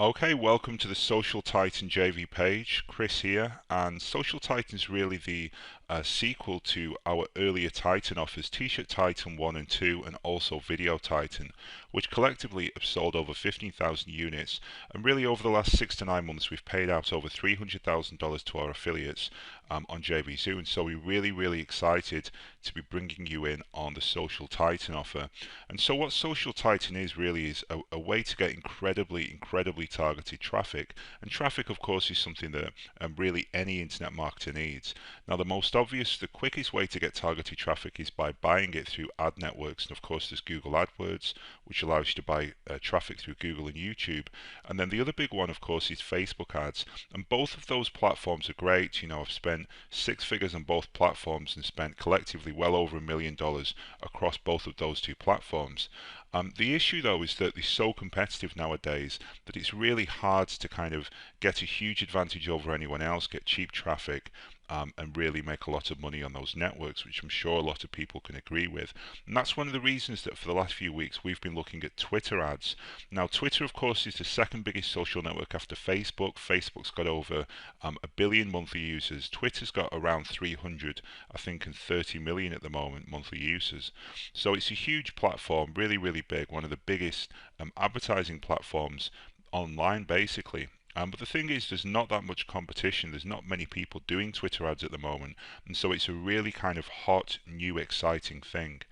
Okay, welcome to the Social Titan JV page. Chris here, and Social Titan is really the sequel to our earlier Titan offers, T-shirt Titan 1 and 2, and also Video Titan, which collectively have sold over 15,000 units. And really, over the last 6 to 9 months, we've paid out over $300,000 to our affiliates on JV Zoo, and so we're really excited to be bringing you in on the Social Titan offer. And so, what Social Titan is really is a way to get incredibly targeted traffic. And traffic, of course, is something that really any internet marketer needs. Now, the quickest way to get targeted traffic is by buying it through ad networks. And of course, there's Google AdWords, which allows you to buy traffic through Google and YouTube. And then the other big one, of course, is Facebook ads. And both of those platforms are great. You know, I've spent six figures on both platforms and spent collectively well over $1 million across both of those two platforms. The issue though is that they're so competitive nowadays that it's really hard to kind of get a huge advantage over anyone else, get cheap traffic, and really make a lot of money on those networks, which I'm sure a lot of people can agree with. And that's one of the reasons that for the last few weeks we've been looking at Twitter ads. Now, Twitter, of course, is the second biggest social network after Facebook. Facebook's got over 1 billion monthly users. Twitter's got around 300, I think, and 30 million at the moment monthly users. So it's a huge platform, really big, one of the biggest advertising platforms online, basically. But the thing is, there's not that much competition. There's not many people doing Twitter ads at the moment, and so it's a really kind of hot, new, exciting thing.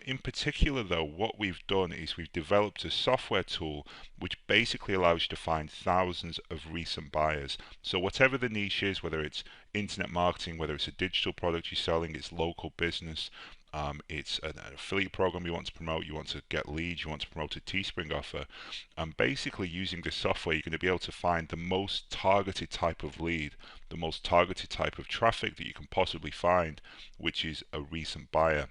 In particular, though, what we've done is we've developed a software tool which basically allows you to find thousands of recent buyers. So whatever the niche is, whether it's internet marketing, whether it's a digital product you're selling, it's local business, it's an affiliate program you want to promote, you want to get leads, you want to promote a Teespring offer. Basically, using this software, you're going to be able to find the most targeted type of lead, the most targeted type of traffic that you can possibly find, which is a recent buyer.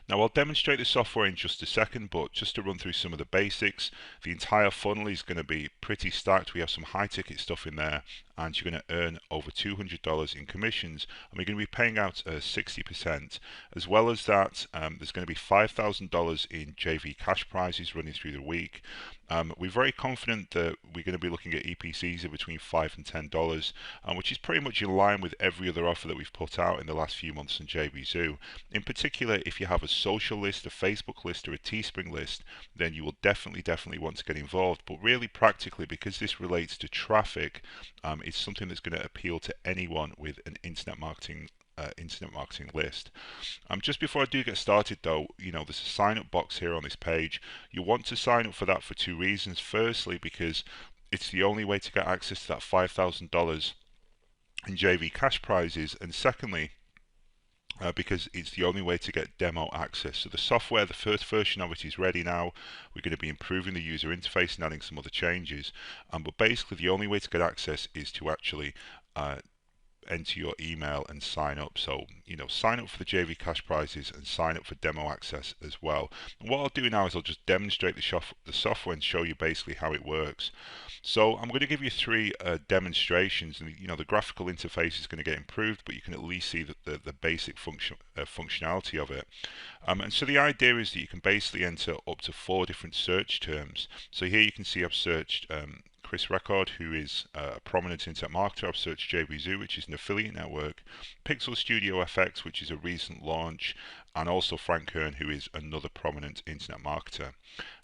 Now, I'll demonstrate the software in just a second, but just to run through some of the basics, the entire funnel is going to be pretty stacked. We have some high ticket stuff in there, and you're going to earn over $200 in commissions, and we're going to be paying out 60%. As well as that, there's going to be $5,000 in JV cash prizes running through the week. We're very confident that we're going to be looking at EPCs of between $5 and $10, which is pretty much in line with every other offer that we've put out in the last few months on JV Zoo. In particular, if you have a social list, a Facebook list, or a Teespring list, then you will definitely want to get involved. But really, practically, because this relates to traffic, it's something that's going to appeal to anyone with an internet marketing list. Just before I do get started though, there's a sign up box here on this page. You want to sign up for that for two reasons. Firstly, because it's the only way to get access to that $5,000 in JV cash prizes, and secondly, because it's the only way to get demo access. So the software, the first version of it is ready now. We're going to be improving the user interface and adding some other changes. But basically, the only way to get access is to actually enter your email and sign up. So, sign up for the JV cash prizes and sign up for demo access as well. And what I'll do now is I'll just demonstrate the software and show you basically how it works. So I'm going to give you three demonstrations, and the graphical interface is going to get improved, but you can at least see the basic functionality of it. And so the idea is that you can basically enter up to 4 different search terms. So here you can see I've searched Chris Record, who is a prominent internet marketer. I've searched JV Zoo, which is an affiliate network, Pixel Studio FX, which is a recent launch, and also Frank Kern, who is another prominent internet marketer.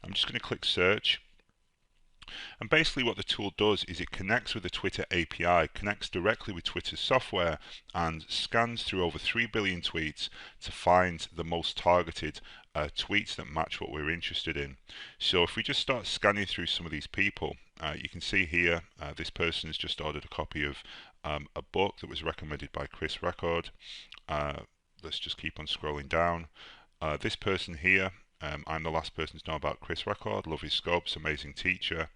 I'm just going to click search. And basically what the tool does is it connects with the Twitter API, connects directly with Twitter's software, and scans through over 3 billion tweets to find the most targeted tweets that match what we're interested in. So if we just start scanning through some of these people, you can see here this person has just ordered a copy of a book that was recommended by Chris Record. Let's just keep on scrolling down. This person here, I'm the last person to know about Chris Record. Love his scopes, amazing teacher.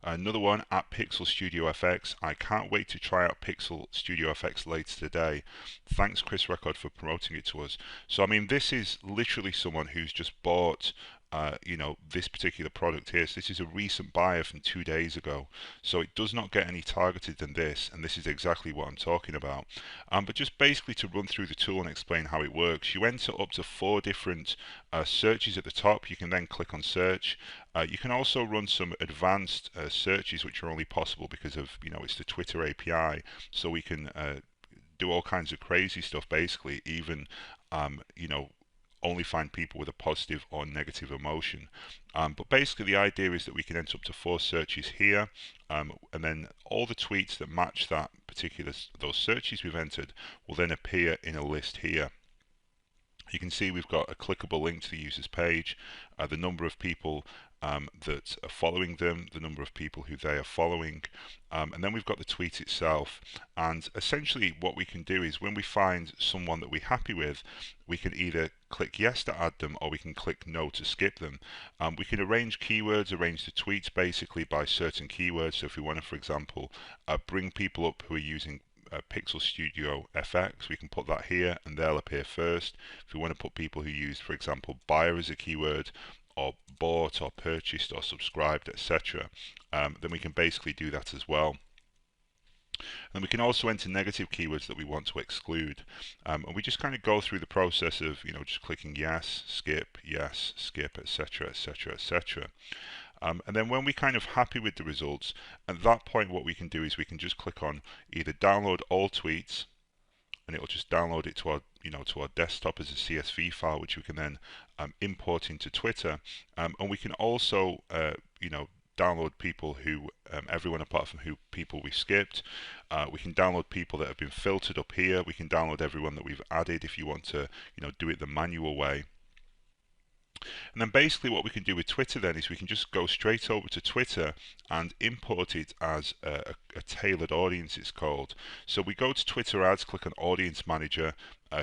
Another one at Pixel Studio FX. I can't wait to try out Pixel Studio FX later today. Thanks, Chris Record, for promoting it to us. So, I mean, this is literally someone who's just bought this particular product here. So this is a recent buyer from 2 days ago. So it does not get any targeted than this, and this is exactly what I'm talking about. But just basically to run through the tool and explain how it works, you enter up to 4 different searches at the top. You can then click on search. You can also run some advanced searches, which are only possible because of, it's the Twitter API. So we can do all kinds of crazy stuff, basically, even, only find people with a positive or negative emotion. But basically the idea is that we can enter up to 4 searches here, and then all the tweets that match those searches we've entered will then appear in a list here. You can see we've got a clickable link to the user's page, the number of people that are following them, the number of people who they are following, and then we've got the tweet itself. And essentially what we can do is when we find someone that we're happy with, we can either click yes to add them, or we can click no to skip them. We can arrange keywords, arrange the tweets basically by certain keywords. So if we want to, for example, bring people up who are using Pixel Studio FX, we can put that here and they'll appear first. If we want to put people who use, for example, buyer as a keyword, or bought or purchased or subscribed, etc., then we can basically do that as well. And we can also enter negative keywords that we want to exclude. And we just kind of go through the process of, just clicking yes, skip, etc., etc., etc. And then when we're kind of happy with the results, at that point what we can do is we can just click on either download all tweets, and it will just download it to our to our desktop as a CSV file, which we can then import into Twitter. And we can also download people who everyone apart from people we skipped. We can download people that have been filtered up here. We can download everyone that we've added if you want to do it the manual way. And then basically what we can do with Twitter then is we can just go straight over to Twitter and import it as a tailored audience, it's called. So we go to Twitter ads, click on Audience Manager,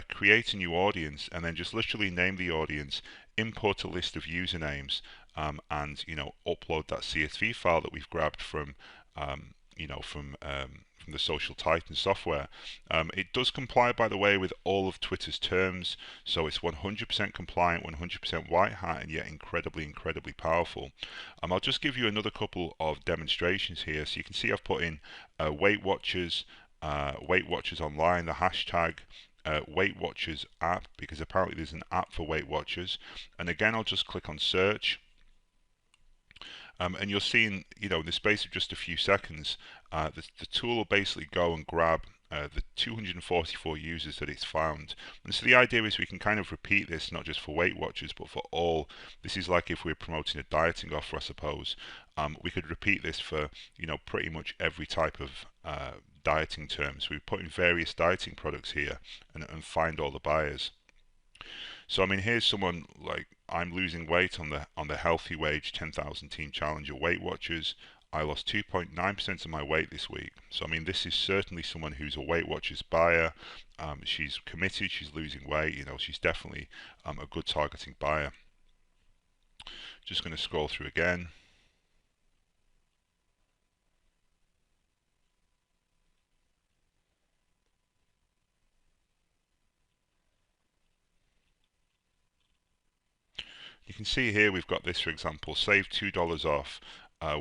create a new audience, and then just literally name the audience, import a list of usernames, and upload that CSV file that we've grabbed from from the Social Titan software. It does comply, by the way, with all of Twitter's terms, so it's 100% compliant, 100% white hat, and yet incredibly powerful. I'll just give you another couple of demonstrations here. So you can see I've put in Weight Watchers online, the hashtag Weight Watchers app, because apparently there's an app for Weight Watchers. And again, I'll just click on search. And you'll see in the space of just a few seconds, the tool will basically go and grab the 244 users that it's found. And so the idea is we can kind of repeat this not just for Weight Watchers but for all. This is like if we're promoting a dieting offer, I suppose. We could repeat this for pretty much every type of dieting term. So we put in various dieting products here and find all the buyers. So I mean, here's someone like, I'm losing weight on the Healthy Wage 10,000 Team Challenger Weight Watchers. I lost 2.9% of my weight this week. So I mean, this is certainly someone who's a Weight Watchers buyer. She's committed, she's losing weight, she's definitely a good targeting buyer. Just going to scroll through again. You can see here we've got this, for example, save $2 off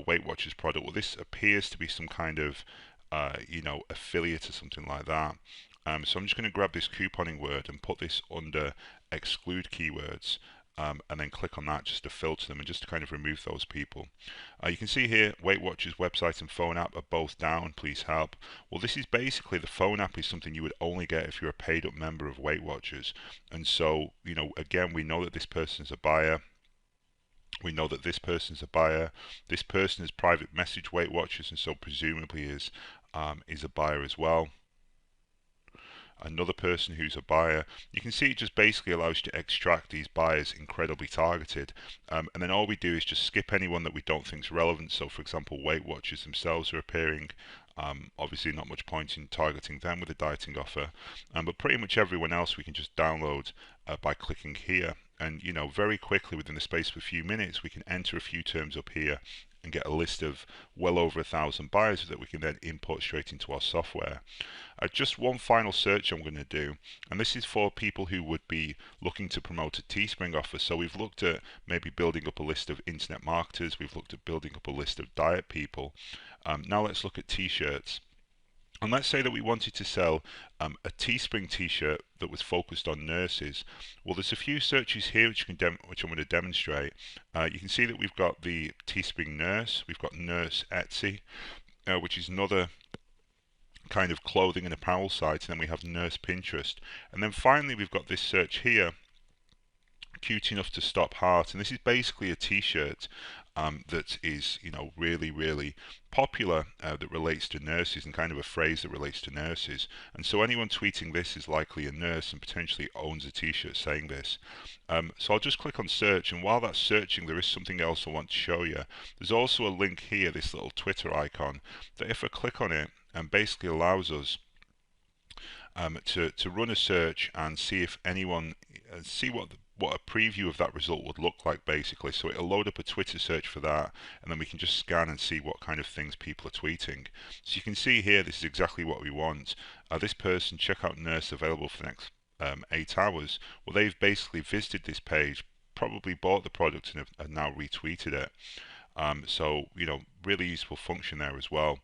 Weight Watchers product. Well, this appears to be some kind of affiliate or something like that. So I'm just going to grab this couponing word and put this under exclude keywords, and then click on that just to filter them and just to kind of remove those people. You can see here Weight Watchers website and phone app are both down, please help. Well, this is basically, the phone app is something you would only get if you're a paid up member of Weight Watchers. And so again, we know that this person is a buyer. We know that this person's a buyer. This person has private message Weight Watchers, and so presumably is a buyer as well. Another person who's a buyer. You can see it just basically allows you to extract these buyers incredibly targeted, and then all we do is just skip anyone that we don't think is relevant. So for example, Weight Watchers themselves are appearing. Obviously not much point in targeting them with a dieting offer, but pretty much everyone else we can just download by clicking here. And very quickly, within the space of a few minutes, we can enter a few terms up here and get a list of well over 1,000 buyers that we can then import straight into our software. Just one final search I'm going to do, and this is for people who would be looking to promote a Teespring offer. So we've looked at maybe building up a list of internet marketers, we've looked at building up a list of diet people. Now let's look at t-shirts. And let's say that we wanted to sell a Teespring t-shirt that was focused on nurses. Well, there's a few searches here which I'm going to demonstrate. You can see that we've got the Teespring nurse, we've got nurse Etsy, which is another kind of clothing and apparel site, and then we have nurse Pinterest. And then finally we've got this search here, cute enough to stop heart, and this is basically a t-shirt that is, you know, really popular, that relates to nurses, and kind of a phrase that relates to nurses. And so anyone tweeting this is likely a nurse and potentially owns a t-shirt saying this. So I'll just click on search, and while that's searching there is something else I want to show you. There's also a link here, this little Twitter icon, that if I click on it, basically allows us to run a search and see if anyone see what a preview of that result would look like, basically. So it'll load up a Twitter search for that, and then we can just scan and see what kind of things people are tweeting. So you can see here, this is exactly what we want. This person, checkout nurse available for the next 8 hours. Well, they've basically visited this page, probably bought the product, and have now retweeted it. So, you know, really useful function there as well.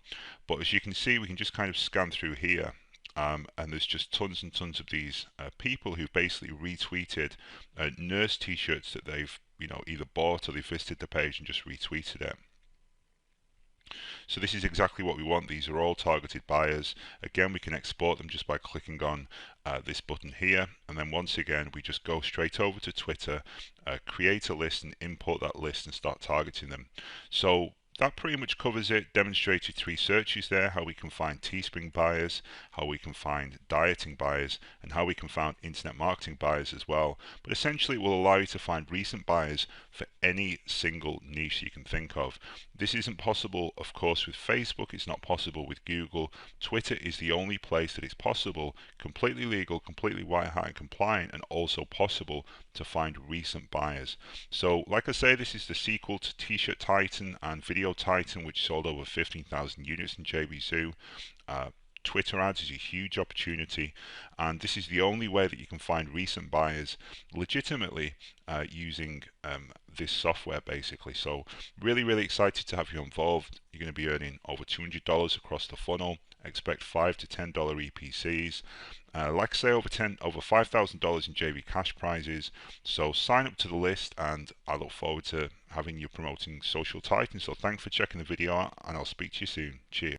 But as you can see, we can just kind of scan through here. And there's just tons and tons of these people who've basically retweeted nurse t-shirts that they've, you know, either bought or they visited the page and just retweeted it. So this is exactly what we want. These are all targeted buyers. Again, we can export them just by clicking on this button here, and then once again we just go straight over to Twitter, create a list and import that list and start targeting them. So that pretty much covers it. Demonstrated 3 searches there, how we can find Teespring buyers, how we can find dieting buyers, and how we can find internet marketing buyers as well. But essentially it will allow you to find recent buyers for any single niche you can think of. This isn't possible, of course, with Facebook. It's not possible with Google. Twitter is the only place that it's possible, completely legal, completely white hat and compliant, and also possible to find recent buyers. So like I say, this is the sequel to T-shirt Titan and Video Titan, which sold over 15,000 units in JVZoo. Twitter ads is a huge opportunity, and this is the only way that you can find recent buyers legitimately using this software, basically. So really excited to have you involved. You're going to be earning over $200 across the funnel. Expect $5 to $10 EPCs. Like I say, over $5,000 in JV cash prizes. So sign up to the list, and I look forward to having you promoting Social Titan. So thanks for checking the video out, and I'll speak to you soon. Cheers.